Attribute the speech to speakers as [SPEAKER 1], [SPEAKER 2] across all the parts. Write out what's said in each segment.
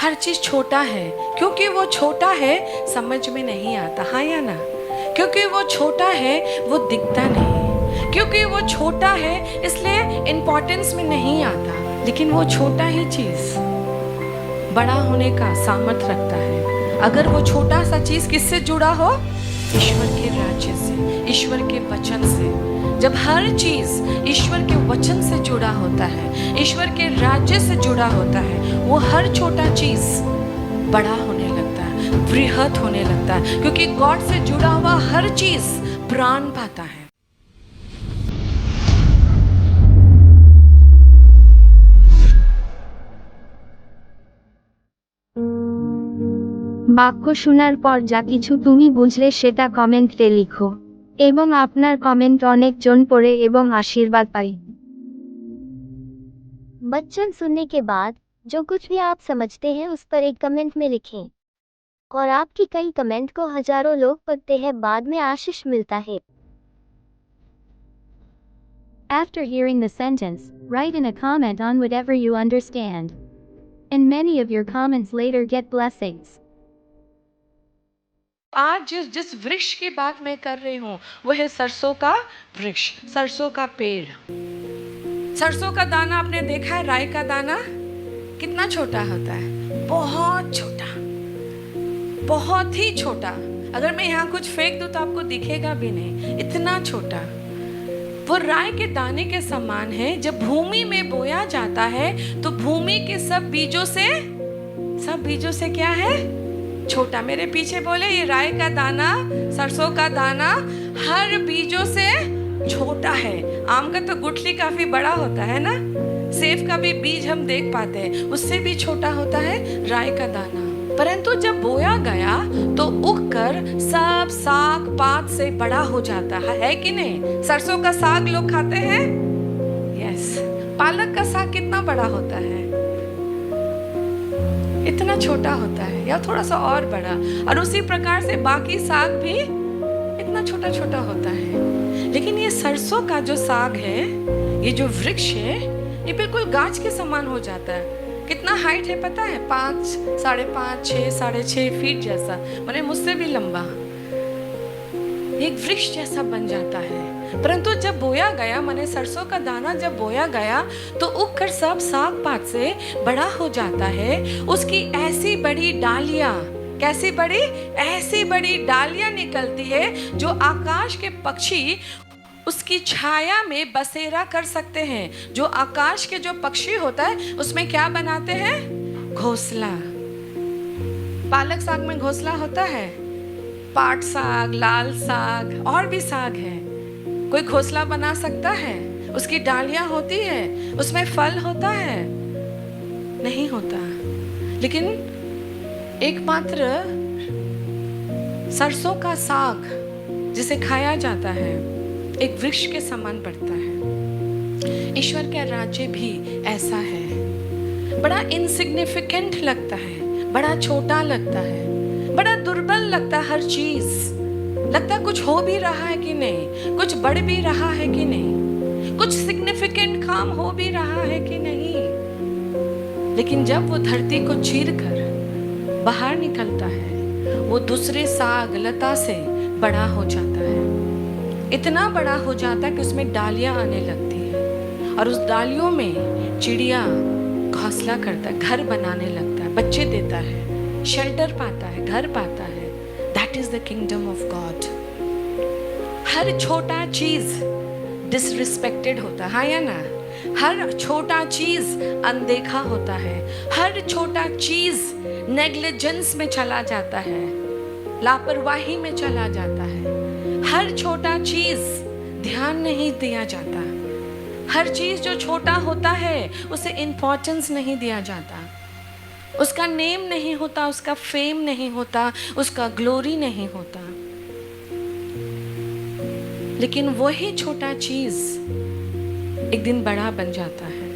[SPEAKER 1] हर चीज छोटा है, क्योंकि वो छोटा है समझ में नहीं आता, हाँ या ना? क्योंकि वो छोटा है वो दिखता नहीं, क्योंकि वो छोटा है इसलिए इम्पोर्टेंस में नहीं आता। लेकिन वो छोटा ही चीज बड़ा होने का सामर्थ्य रखता है। अगर वो छोटा सा चीज किससे जुड़ा हो? ईश्वर के राज्य से, ईश्वर के वचन से। जब हर चीज ईश्वर के वचन से जुड़ा होता है, ईश्वर के राज्य से जुड़ा होता है, वो हर छोटा चीज बड़ा होने लगता है, बृहद होने लगता है, क्योंकि गॉड से जुड़ा हुआ हर चीज प्राण पाता है।
[SPEAKER 2] বাক্য শোনার পর যা কিছু তুমি বুঝলে সেটা কমেন্টে লিখো এবং আপনার কমেন্ট অনেকজন পড়ে এবং আশীর্বাদ পায়।
[SPEAKER 3] वचन सुनने के बाद जो कुछ भी आप समझते हैं उस पर एक कमेंट में लिखें और आपकी कई कमेंट को हजारों लोग पढ़ते हैं, बाद में आशीष मिलता है। After hearing the sentence, write in a comment on whatever you understand. And many of your comments later get blessings.
[SPEAKER 1] आज जिस जिस वृक्ष की बात मैं कर रही हूँ वो है सरसों का वृक्ष, सरसों का पेड़। सरसों का दाना आपने देखा है? राई का दाना कितना छोटा होता है, बहुत छोटा, बहुत ही छोटा। अगर मैं यहाँ कुछ फेंक दूं तो आपको दिखेगा भी नहीं, इतना छोटा। वो राई के दाने के समान है। जब भूमि में बोया जाता है तो भूमि के सब बीजों से क्या है? छोटा। मेरे पीछे बोले, ये राई का दाना, सरसों का दाना हर बीजों से छोटा है। आम का तो गुठली काफी बड़ा होता है ना, सेब का भी बीज हम देख पाते हैं, उससे भी छोटा होता है राई का दाना। परंतु जब बोया गया तो उगकर सब साग पात से बड़ा हो जाता है कि नहीं? सरसों का साग लोग खाते हैं, यस। पालक का साग कितना बड़ा होता है? इतना छोटा होता है या थोड़ा सा और बड़ा। और उसी प्रकार से बाकी साग भी इतना छोटा छोटा होता है। लेकिन ये सरसों का जो साग है, ये जो वृक्ष है, ये बिल्कुल गाछ के समान हो जाता है। कितना हाइट है पता है? 5, 5.5, 6, 6.5 फीट जैसा, माने मुझसे भी लंबा। एक वृक्ष जैसा बन जाता है। परंतु जब बोया गया, माने सरसों का दाना जब बोया गया तो उगकर सब साग पात से बड़ा हो जाता है। उसकी ऐसी बड़ी डालियां, कैसी बड़ी? ऐसी बड़ी डालियां निकलती है जो आकाश के पक्षी उसकी छाया में बसेरा कर सकते हैं। जो आकाश के जो पक्षी होता है उसमें क्या बनाते हैं? घोंसला। पालक साग में घोंसला होता है, पाट साग, लाल साग और भी साग है। कोई घोंसला बना सकता है? उसकी डालियां होती है, उसमें फल होता है? नहीं होता। लेकिन एकमात्र सरसों का साग जिसे खाया जाता है एक वृक्ष के समान बढ़ता है। ईश्वर का राज्य भी ऐसा है। बड़ा इनसिग्निफिकेंट लगता है, बड़ा छोटा लगता है, बड़ा दुर्बल लगता है। हर चीज लगता कुछ हो भी रहा है कि नहीं, कुछ बढ़ भी रहा है कि नहीं, कुछ सिग्निफिकेंट काम हो भी रहा है कि नहीं। लेकिन जब वो धरती को चीर कर बाहर निकलता है, वो दूसरे साग लता से बड़ा हो जाता है। इतना बड़ा हो जाता है कि उसमें डालियां आने लगती है और उस डालियों में चिड़िया घोंसला करता है, घर बनाने लगता है, बच्चे देता है, शेल्टर पाता है, घर पाता है। That is the kingdom of God. हर छोटा चीज डिसरिस्पेक्टेड होता है, हाँ या ना? हर छोटा चीज अनदेखा होता है, हर छोटा चीज नेग्लिजेंस में चला जाता है, लापरवाही में चला जाता है। हर छोटा चीज ध्यान नहीं दिया जाता। हर चीज जो छोटा होता है उसे इंपॉर्टेंस नहीं दिया जाता, उसका नेम नहीं होता, उसका फेम नहीं होता, उसका ग्लोरी नहीं होता। लेकिन वही छोटा चीज एक दिन बड़ा बन जाता है,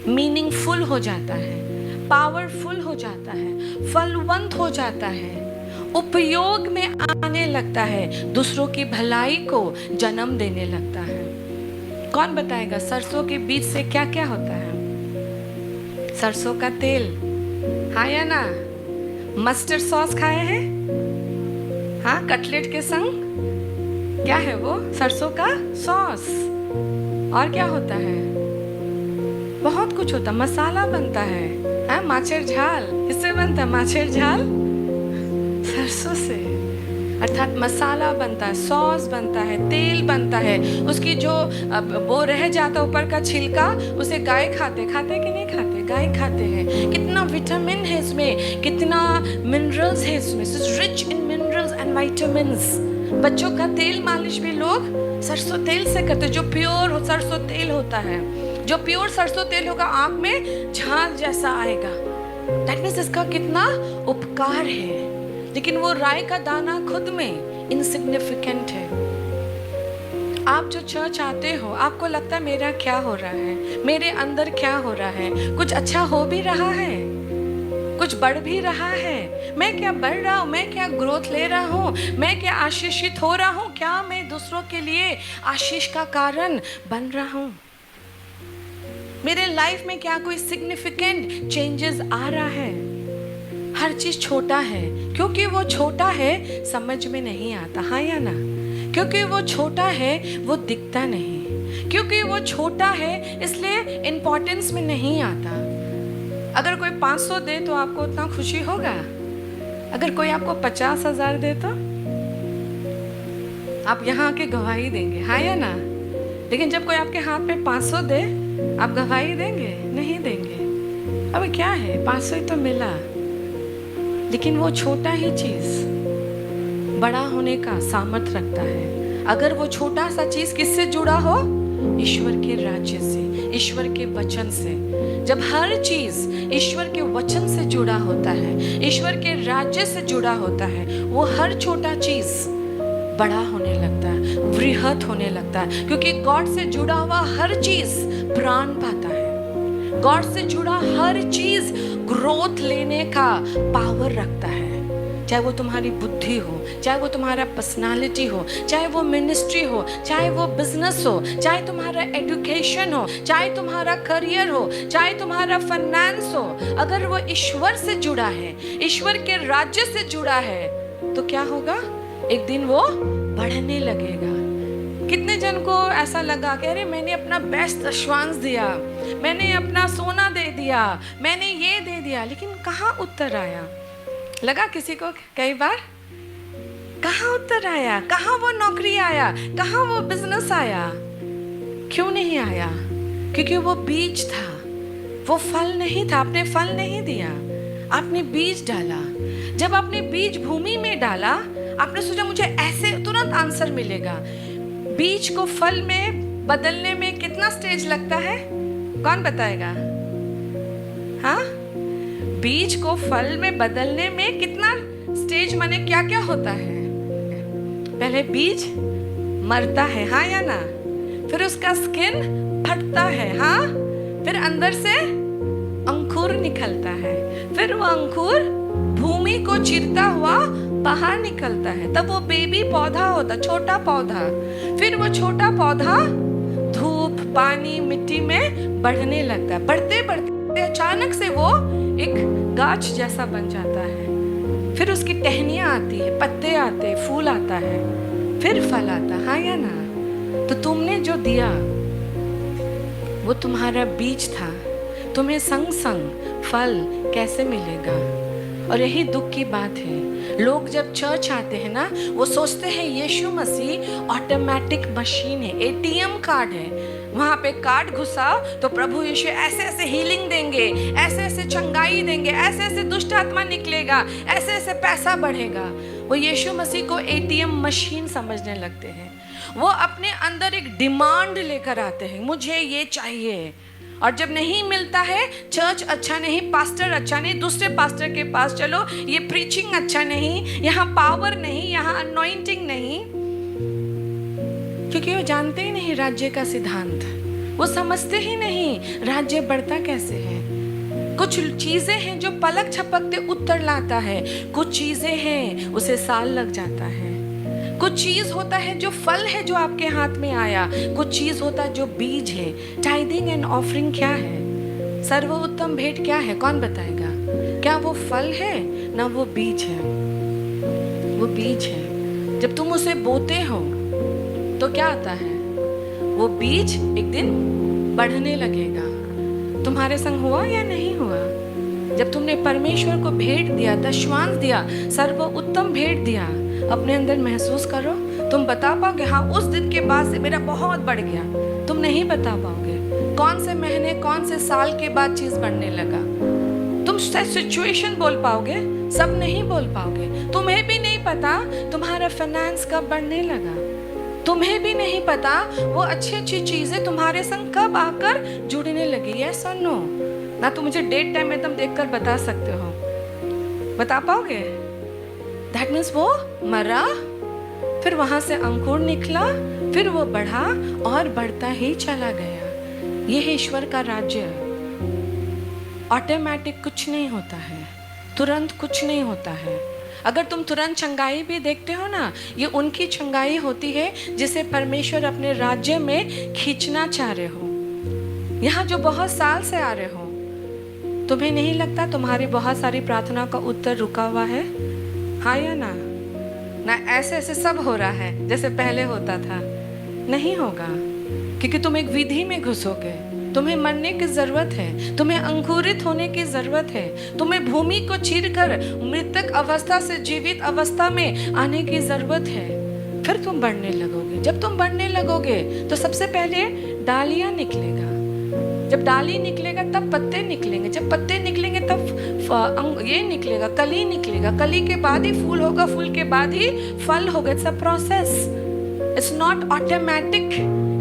[SPEAKER 1] मीनिंगफुल हो जाता है, पावरफुल हो जाता है, फलवंत हो जाता है, उपयोग में आने लगता है, दूसरों की भलाई को जन्म देने लगता है। कौन बताएगा सरसों के बीज से क्या क्या होता है? सरसों का तेल हाँ या ना? मस्टर्ड सॉस खाए हैं? हाँ, कटलेट के संग क्या है वो? सरसों का सॉस। और क्या होता है? बहुत कुछ होता, मसाला बनता है। हाँ, माछेर झाल किससे बनता है? माछेर झाल सरसों से, अर्थात मसाला बनता है, सॉस बनता है, तेल बनता है। उसकी जो वो रह जाता ऊपर का छिलका, उसे गाय खाते कि नहीं खाते? गाय खाते हैं। कितना विटामिन है इसमें, कितना मिनरल्स है इसमें, rich in minerals and vitamins. बच्चों का तेल मालिश भी लोग सरसों तेल से करते, जो प्योर सरसों तेल होता है। जो प्योर सरसों तेल होगा, आंख में झाग जैसा आएगा। दैट मीन्स इसका कितना उपकार है। लेकिन वो राई का दाना खुद में इनसिग्निफिकेंट है। आप जो चर्च आते हो, आपको लगता है मेरा क्या हो रहा है, मेरे अंदर क्या हो रहा है, कुछ अच्छा हो भी रहा है, कुछ बढ़ भी रहा है। मैं क्या बढ़ रहा हूँ, मैं क्या ग्रोथ ले रहा हूँ, मैं क्या आशीषित हो रहा हूँ, क्या मैं दूसरों के लिए आशीष का कारण बन रहा हूँ, मेरे लाइफ में क्या कोई सिग्निफिकेंट चेंजेस आ रहा है। हर चीज छोटा है, क्योंकि वो छोटा है समझ में नहीं आता। हाँ या ना? क्योंकि वो छोटा है वो दिखता नहीं, क्योंकि वो छोटा है इसलिए इंपॉर्टेंस में नहीं आता। अगर कोई 500 दे तो आपको उतना खुशी होगा? अगर कोई आपको 50,000 दे तो आप यहाँ आके गवाही देंगे। हाँ या ना? लेकिन जब कोई आपके हाथ में 500 दे, आप गवाही देंगे? नहीं देंगे। अब क्या है, 500 ही तो मिला। लेकिन वो छोटा ही चीज बड़ा होने का सामर्थ रखता है। अगर वो छोटा सा चीज किससे जुड़ा हो? ईश्वर के राज्य से, ईश्वर के वचन से। जब हर चीज ईश्वर के वचन से जुड़ा होता है, ईश्वर के राज्य से जुड़ा होता है, वो हर छोटा चीज बड़ा होने लगता है, वृहत होने लगता है। क्योंकि गॉड से जुड़ा हुआ हर चीज प्राण पाता है। गॉड से जुड़ा हर चीज ग्रोथ लेने का पावर रखता है। चाहे वो तुम्हारी बुद्धि हो, चाहे वो तुम्हारा पर्सनालिटी हो, चाहे वो मिनिस्ट्री हो, चाहे वो बिजनेस हो, चाहे तुम्हारा एजुकेशन हो, चाहे तुम्हारा करियर हो, चाहे तुम्हारा फाइनेंस हो। अगर वो ईश्वर से जुड़ा है, ईश्वर के राज्य से जुड़ा है, तो क्या होगा? एक दिन वो बढ़ने लगेगा। कितने जन को ऐसा लगा कि अरे मैंने अपना बेस्ट अश्वांस दिया, मैंने अपना सोना दे दिया, मैंने ये दे दिया, लेकिन कहाँ उत्तर आया? लगा किसी को कई बार? कहाँ उत्तर आया? कहाँ वो नौकरी आया? कहाँ वो बिजनेस आया? क्यों नहीं आया? क्योंकि वो बीज था, वो फल नहीं था। आपने फल नहीं दिया, आपने बीज डाला। जब आपने बीज भूमि में डाला, आपने सोचा मुझे ऐसे तुरंत आंसर मिलेगा। बीज को फल में बदलने में कितना स्टेज लगता है? कौन बताएगा? हाँ, बीज को फल में बदलने में कितना स्टेज, माने क्या क्या होता है? पहले बीज मरता है, हाँ या ना? फिर उसका स्किन फटता है, हाँ? फिर अंदर से अंकुर निकलता है, फिर वो अंकुर भूमि को चीरता हुआ बाहर निकलता है, तब वो बेबी पौधा होता, छोटा पौधा। फिर वो छोटा पौधा धूप, पानी, मिट्टी में बढ़ने लगता है। बढ़ते बढ़ते अचानक से वो एक गाछ जैसा बन जाता है। फिर उसकी टहनियाँ आती है, पत्ते आते, फूल आता है, फिर फल आता। हाँ या ना? तो तुमने जो दिया वो तुम्हारा बीज था। तुम्हें संग संग फल कैसे मिलेगा? और यही दुख की बात है। लोग जब चर्च आते हैं ना, वो सोचते हैं यीशु मसीह ऑटोमेटिक मशीन है, एटीएम कार्ड है। वहाँ पे कार्ड घुसाओ तो प्रभु यीशु ऐसे ऐसे हीलिंग देंगे, ऐसे ऐसे चंगाई देंगे, ऐसे ऐसे दुष्ट आत्मा निकलेगा, ऐसे ऐसे पैसा बढ़ेगा। वो यीशु मसीह को एटीएम मशीन समझने लगते हैं। वो अपने अंदर एक डिमांड लेकर आते हैं, मुझे ये चाहिए। और जब नहीं मिलता है, चर्च अच्छा नहीं, पास्टर अच्छा नहीं, दूसरे पास्टर के पास चलो, ये प्रीचिंग अच्छा नहीं, यहाँ पावर नहीं, यहाँ अनॉइंटिंग नहीं, क्योंकि वो जानते ही नहीं राज्य का सिद्धांत। वो समझते ही नहीं राज्य बढ़ता कैसे है। कुछ चीजें हैं जो पलक झपकते उत्तर लाता है, कुछ चीजें हैं उसे साल लग जाता है। कुछ चीज होता है जो फल है जो आपके हाथ में आया, कुछ चीज होता है जो बीज है। टाइदिंग एंड ऑफरिंग क्या है? सर्वोत्तम भेंट क्या है? कौन बताएगा? क्या वो फल है ना वो बीज है, वो बीज है। जब तुम उसे बोते हो तो क्या आता है, वो बीज एक दिन बढ़ने लगेगा। तुम्हारे संग हुआ या नहीं हुआ? जब तुमने परमेश्वर को भेंट दिया, दशवांश दिया, सर्वोत्तम भेंट दिया, अपने अंदर महसूस करो। तुम बता पाओगे हाँ उस दिन के बाद से मेरा बहुत बढ़ गया? तुम नहीं बता पाओगे। कौन से महीने, कौन से साल के बाद चीज बढ़ने लगा? तुम सिचुएशन बोल पाओगे, सब नहीं बोल पाओगे। तुम्हें भी नहीं पता तुम्हारा फाइनेंस कब बढ़ने लगा, तुम्हें भी नहीं पता वो अच्छी अच्छी चीजें तुम्हारे संग कब आकर जुड़ने लगी। यस और नो? ना तुम मुझे डेट टाइम एकदम देखकर बता सकते हो, बता पाओगे? दैट मीन्स वो मरा, फिर वहां से अंकुर निकला, फिर वो बढ़ा और बढ़ता ही चला गया। ये है ईश्वर का राज्य। ऑटोमेटिक कुछ नहीं होता है, तुरंत कुछ नहीं होता है। अगर तुम तुरंत चंगाई भी देखते हो ना, ये उनकी चंगाई होती है जिसे परमेश्वर अपने राज्य में खींचना चाह रहे हो। यहाँ जो बहुत साल से आ रहे हो, तुम्हें नहीं लगता तुम्हारी बहुत सारी प्रार्थना का उत्तर रुका हुआ है? हाँ या ना? ना ऐसे ऐसे सब हो रहा है जैसे पहले होता था? नहीं होगा, क्योंकि तुम एक विधि में घुसोगे। तुम्हें मरने की जरूरत है, तुम्हें अंकुरित होने की जरूरत है, तुम्हें भूमि को चीरकर मृतक अवस्था से जीवित अवस्था में आने की जरूरत है। फिर तुम बढ़ने लगोगे। जब तुम बढ़ने लगोगे तो सबसे पहले डालियां निकलेगा। जब डाली निकलेगा तब पत्ते निकलेंगे, जब पत्ते निकलेंगे तब ये निकलेगा, कली निकलेगा, कली के बाद ही फूल होगा, फूल के बाद ही फल होगा। It's a process, it's not automatic.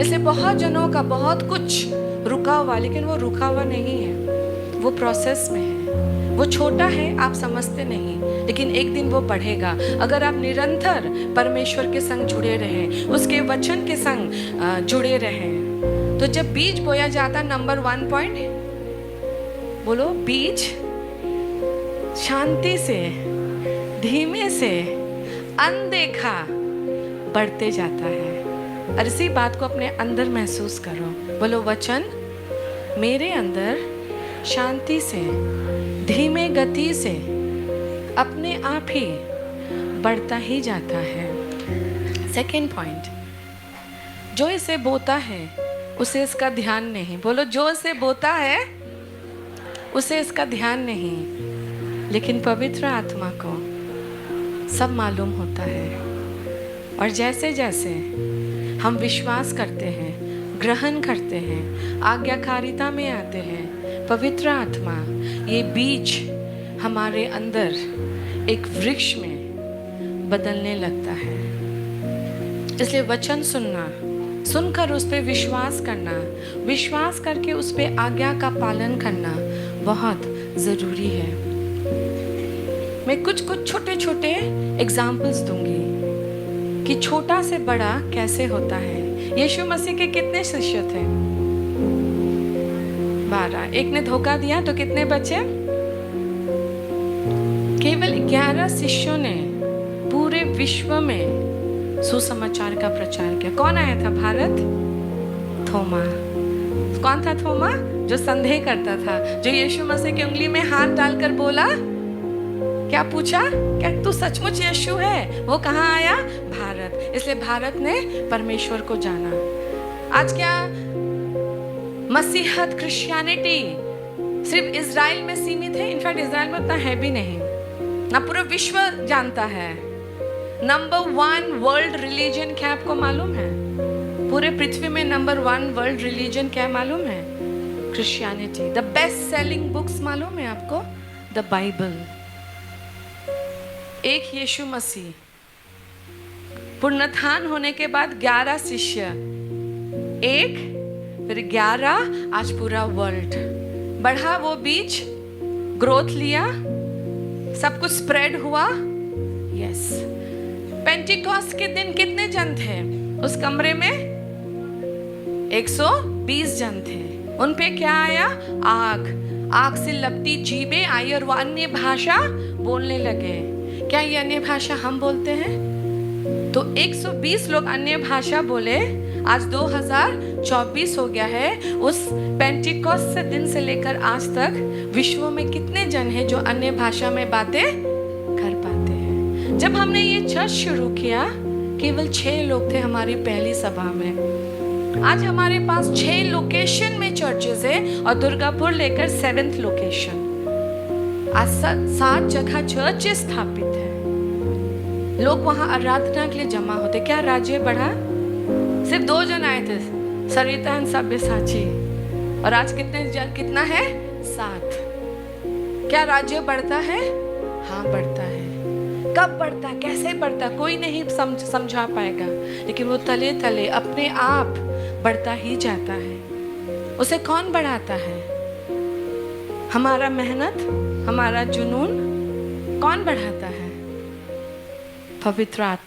[SPEAKER 1] इसलिए बहुत जनों का बहुत कुछ रुका हुआ, लेकिन वो रुका हुआ नहीं है, वो प्रोसेस में है। वो छोटा है, आप समझते नहीं, लेकिन एक दिन वो बढ़ेगा। अगर आप निरंतर परमेश्वर के संग जुड़े रहे, उसके वचन के संग जुड़े रहे, तो जब बीज बोया जाता, नंबर 1 पॉइंट बोलो, बीज शांति से, धीमे से, अनदेखा बढ़ते जाता है। और इसी बात को अपने अंदर महसूस करो। बोलो, वचन मेरे अंदर शांति से, धीमे गति से, अपने आप ही बढ़ता ही जाता है। सेकंड पॉइंट, जो इसे बोता है उसे इसका ध्यान नहीं। बोलो, जो इसे बोता है उसे इसका ध्यान नहीं, लेकिन पवित्र आत्मा को सब मालूम होता है। और जैसे जैसे हम विश्वास करते हैं, ग्रहण करते हैं, आज्ञाकारिता में आते हैं, पवित्र आत्मा ये बीज हमारे अंदर एक वृक्ष में बदलने लगता है। इसलिए वचन सुनना, सुनकर उस पर विश्वास करना, विश्वास करके उस पर आज्ञा का पालन करना बहुत ज़रूरी है। मैं कुछ छोटे छोटे एग्जाम्पल्स दूंगी कि छोटा से बड़ा कैसे होता है। यीशु मसीह के कितने शिष्य थे? 12। एक ने धोखा दिया तो कितने बचे? केवल 11 शिष्यों ने पूरे विश्व में सुसमाचार का प्रचार किया। कौन आया था भारत? थोमा। कौन था थोमा? जो संदेह करता था, जो यीशु मसीह की उंगली में हाथ डालकर बोला, क्या पूछा, क्या तू सचमुच यीशु है? वो कहाँ आया? भारत। इसलिए भारत ने परमेश्वर को जाना। आज क्या मसीहत, क्रिश्चियनिटी सिर्फ इजराइल में सीमित है? इनफैक्ट इजराइल में उतना है भी नहीं, ना पूरा विश्व जानता है। नंबर 1 वर्ल्ड रिलीजन क्या आपको मालूम है? पूरे पृथ्वी में नंबर 1 वर्ल्ड रिलीजन क्या मालूम है? Christianity. The best selling books मालूम है आपको? The Bible. एक यीशु मसीह, पुनरुत्थान होने के बाद 11 शिष्य, एक फिर 11, आज पूरा वर्ल्ड। बढ़ा वो बीज, ग्रोथ लिया, सब कुछ स्प्रेड हुआ। यस। पेंटिकॉस्ट के दिन कितने जन थे उस कमरे में? 120 जन थे। उन पे क्या आया? आग। आग से लपटी जीभें आई और वो अन्य भाषा बोलने लगे। क्या ये अन्य भाषा हम बोलते हैं? तो 120 लोग अन्य भाषा बोले। आज 2024 हो गया है। उस पेंटिकॉस्ट से दिन से लेकर आज तक विश्व में कितने जन हैं जो अन्य भाषा में बातें कर पाते हैं। जब हमने ये चर्च शुरू किया, केवल 6 लोग थे हमारी पहली सभा में। आज हमारे पास 6 लोकेशन में चर्चेस है और दुर्गापुर लेकर 7th लोकेशन। आज 7 जगह चर्चेस स्थापित है। लोग वहां आराधना के लिए जमा होते। क्या राज्य बढ़ा? सिर्फ 2 जन आए थे, सरिता एंड सब्यसाची, और आज कितना है? 7। क्या राज्य बढ़ता है? हाँ बढ़ता है। कब बढ़ता है, कैसे बढ़ता है, कोई नहीं समझा पाएगा, लेकिन वो तले तले अपने आप बढ़ता ही जाता है। उसे कौन बढ़ाता है? हमारा मेहनत, हमारा जुनून? कौन बढ़ाता है? पवित्र आत्मा।